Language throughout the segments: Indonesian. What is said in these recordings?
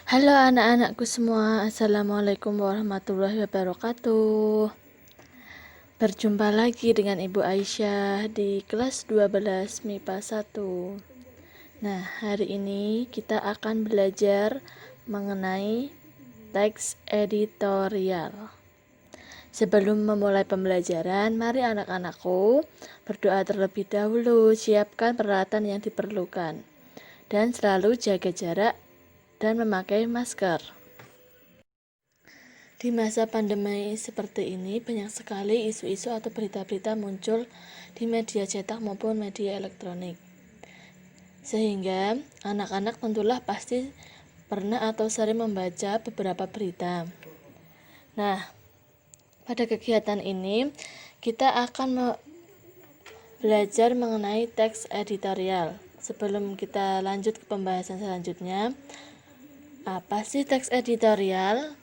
Halo anak-anakku semua, Assalamualaikum warahmatullahi wabarakatuh. Berjumpa lagi dengan Ibu Aisyah di kelas 12 MIPA 1. Nah, hari ini kita akan belajar mengenai teks editorial. Sebelum memulai pembelajaran, mari anak-anakku berdoa terlebih dahulu, siapkan peralatan yang diperlukan, dan selalu jaga jarak dan memakai masker. Di masa pandemi seperti ini, banyak sekali isu-isu atau berita-berita muncul di media cetak maupun media elektronik. Sehingga anak-anak tentulah pasti pernah atau sering membaca beberapa berita. Nah, pada kegiatan ini kita akan belajar mengenai teks editorial. Sebelum kita lanjut ke pembahasan selanjutnya, apa sih teks editorial?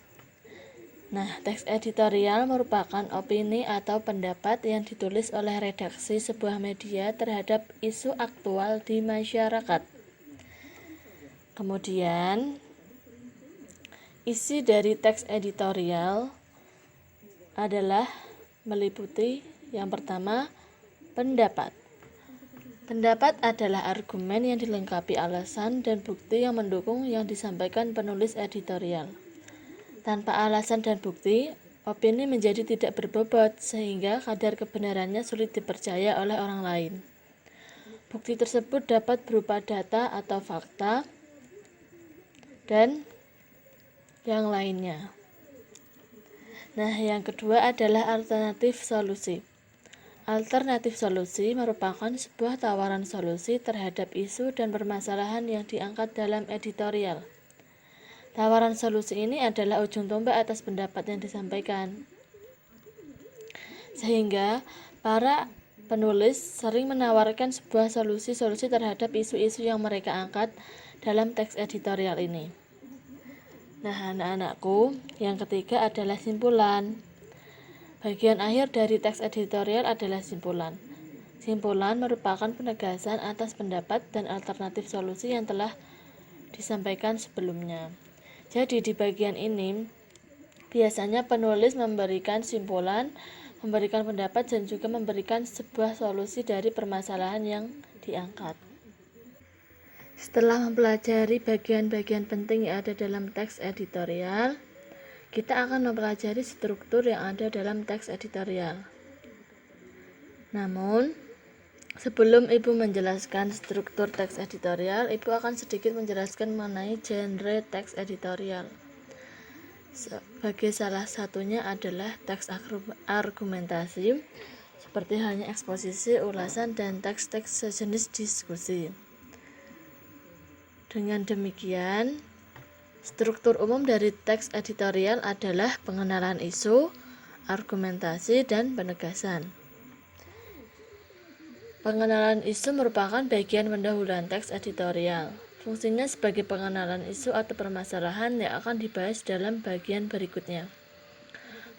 Nah, teks editorial merupakan opini atau pendapat yang ditulis oleh redaksi sebuah media terhadap isu aktual di masyarakat. Kemudian, isi dari teks editorial adalah meliputi yang pertama, pendapat. Pendapat adalah argumen yang dilengkapi alasan dan bukti yang mendukung yang disampaikan penulis editorial. Tanpa alasan dan bukti, opini menjadi tidak berbobot sehingga kadar kebenarannya sulit dipercaya oleh orang lain. Bukti tersebut dapat berupa data atau fakta dan yang lainnya. Nah, yang kedua adalah alternatif solusi. Alternatif solusi merupakan sebuah tawaran solusi terhadap isu dan permasalahan yang diangkat dalam editorial. Tawaran solusi ini adalah ujung tombak atas pendapat yang disampaikan. Sehingga para penulis sering menawarkan sebuah solusi-solusi terhadap isu-isu yang mereka angkat dalam teks editorial ini. Nah, anak-anakku, yang ketiga adalah simpulan. Bagian akhir dari teks editorial adalah simpulan. Simpulan merupakan penegasan atas pendapat dan alternatif solusi yang telah disampaikan sebelumnya. Jadi di bagian ini biasanya penulis memberikan simpulan, memberikan pendapat, dan juga memberikan sebuah solusi dari permasalahan yang diangkat. Setelah mempelajari bagian-bagian penting yang ada dalam teks editorial, kita akan mempelajari struktur yang ada dalam teks editorial. Namun, sebelum Ibu menjelaskan struktur teks editorial, Ibu akan sedikit menjelaskan mengenai genre teks editorial. Sebagai salah satunya adalah teks argumentasi, seperti halnya eksposisi, ulasan, dan teks-teks sejenis diskusi. Dengan demikian, struktur umum dari teks editorial adalah pengenalan isu, argumentasi, dan penegasan. Pengenalan isu merupakan bagian pendahuluan teks editorial. Fungsinya sebagai pengenalan isu atau permasalahan yang akan dibahas dalam bagian berikutnya.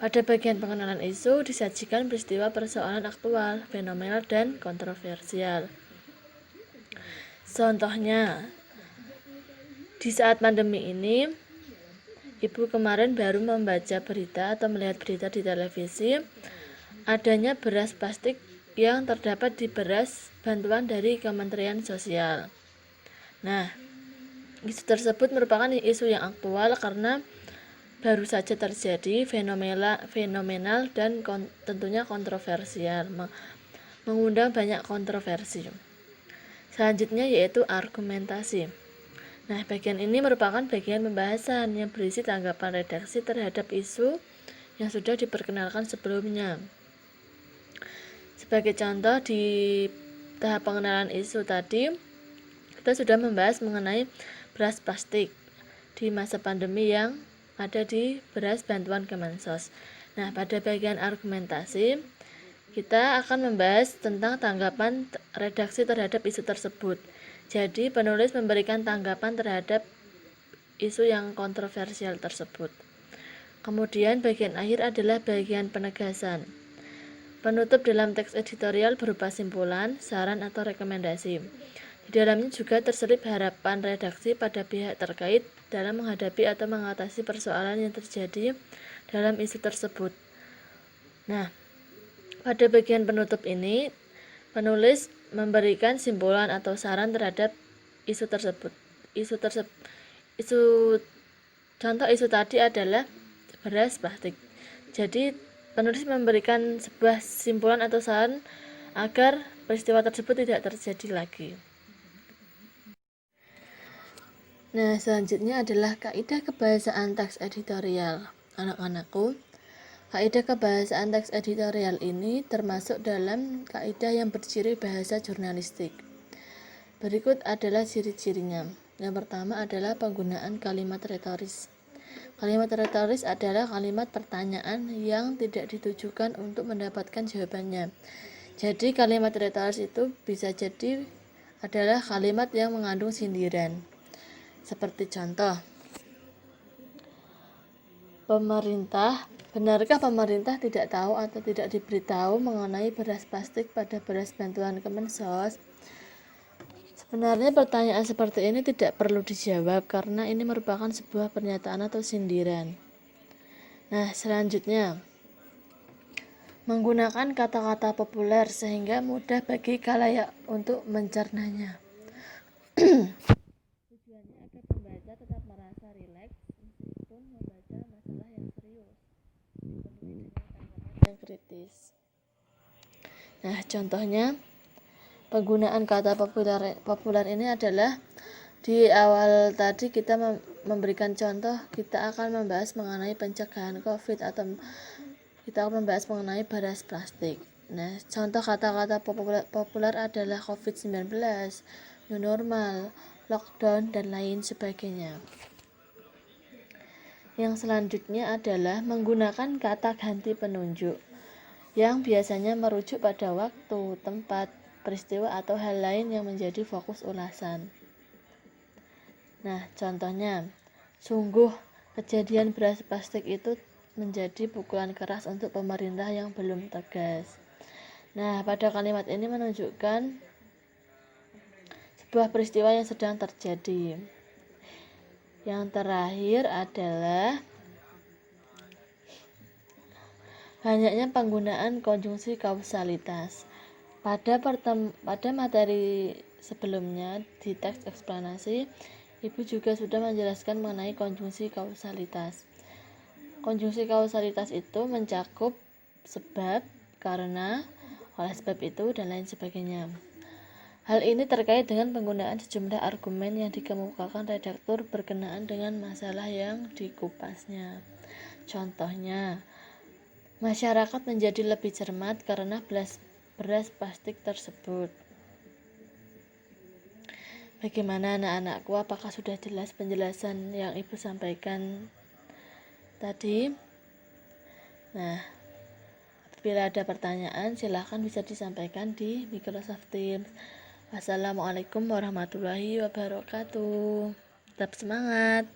Pada bagian pengenalan isu disajikan peristiwa persoalan aktual, fenomenal, dan kontroversial. Contohnya, di saat pandemi ini, Ibu kemarin baru membaca berita atau melihat berita di televisi, adanya beras plastik yang terdapat di beras bantuan dari Kementerian Sosial. Nah, isu tersebut merupakan isu yang aktual karena baru saja terjadi, fenomenal, dan tentunya kontroversial, mengundang banyak kontroversi. Selanjutnya yaitu argumentasi. Nah, bagian ini merupakan bagian pembahasan yang berisi tanggapan redaksi terhadap isu yang sudah diperkenalkan sebelumnya. Sebagai contoh, di tahap pengenalan isu tadi, kita sudah membahas mengenai beras plastik di masa pandemi yang ada di beras bantuan Kemensos. Nah, pada bagian argumentasi, kita akan membahas tentang tanggapan redaksi terhadap isu tersebut. Jadi, penulis memberikan tanggapan terhadap isu yang kontroversial tersebut. Kemudian, bagian akhir adalah bagian penegasan. Penutup dalam teks editorial berupa simpulan, saran, atau rekomendasi. Di dalamnya juga terselip harapan redaksi pada pihak terkait dalam menghadapi atau mengatasi persoalan yang terjadi dalam isu tersebut. Nah, pada bagian penutup ini, penulis memberikan simpulan atau saran terhadap isu tersebut. Contoh isu tadi adalah beras plastik. Jadi, penulis memberikan sebuah simpulan atau saran agar peristiwa tersebut tidak terjadi lagi. Nah, selanjutnya adalah kaidah kebahasaan teks editorial. Anak-anakku, kaidah kebahasaan teks editorial ini termasuk dalam kaidah yang berciri bahasa jurnalistik. Berikut adalah ciri-cirinya. Yang pertama adalah penggunaan kalimat retoris. Kalimat retoris adalah kalimat pertanyaan yang tidak ditujukan untuk mendapatkan jawabannya. Jadi kalimat retoris itu bisa jadi adalah kalimat yang mengandung sindiran. Seperti contoh, benarkah pemerintah tidak tahu atau tidak diberitahu mengenai beras plastik pada beras bantuan Kemensos? Sebenarnya pertanyaan seperti ini tidak perlu dijawab karena ini merupakan sebuah pernyataan atau sindiran. Nah, selanjutnya, menggunakan kata-kata populer sehingga mudah bagi khalayak untuk mencernanya. Tujuannya agar pembaca tetap merasa rileks meskipun membaca masalah yang serius, dipenuhi dengan tanggapan yang kritis. Nah, contohnya penggunaan kata populer ini adalah di awal tadi kita memberikan contoh, kita akan membahas mengenai pencegahan COVID atau kita akan membahas mengenai beras plastik. Nah, contoh kata-kata populer adalah COVID-19, new normal, lockdown, dan lain sebagainya. Yang selanjutnya adalah menggunakan kata ganti penunjuk yang biasanya merujuk pada waktu, tempat, peristiwa, atau hal lain yang menjadi fokus ulasan. Nah, contohnya, sungguh kejadian beras plastik itu menjadi pukulan keras untuk pemerintah yang belum tegas. Nah, pada kalimat ini menunjukkan sebuah peristiwa yang sedang terjadi. Yang terakhir adalah banyaknya penggunaan konjungsi kausalitas. Pada materi sebelumnya di teks eksplanasi, Ibu juga sudah menjelaskan mengenai konjungsi kausalitas. Konjungsi kausalitas itu mencakup sebab, karena, oleh sebab itu, dan lain sebagainya. Hal ini terkait dengan penggunaan sejumlah argumen yang dikemukakan redaktur berkenaan dengan masalah yang dikupasnya. Contohnya, masyarakat menjadi lebih cermat karena beras plastik tersebut. Bagaimana anak-anakku? Apakah sudah jelas penjelasan yang Ibu sampaikan tadi? Nah, apabila ada pertanyaan, silakan bisa disampaikan di Microsoft Teams. Wassalamualaikum warahmatullahi wabarakatuh. Tetap semangat.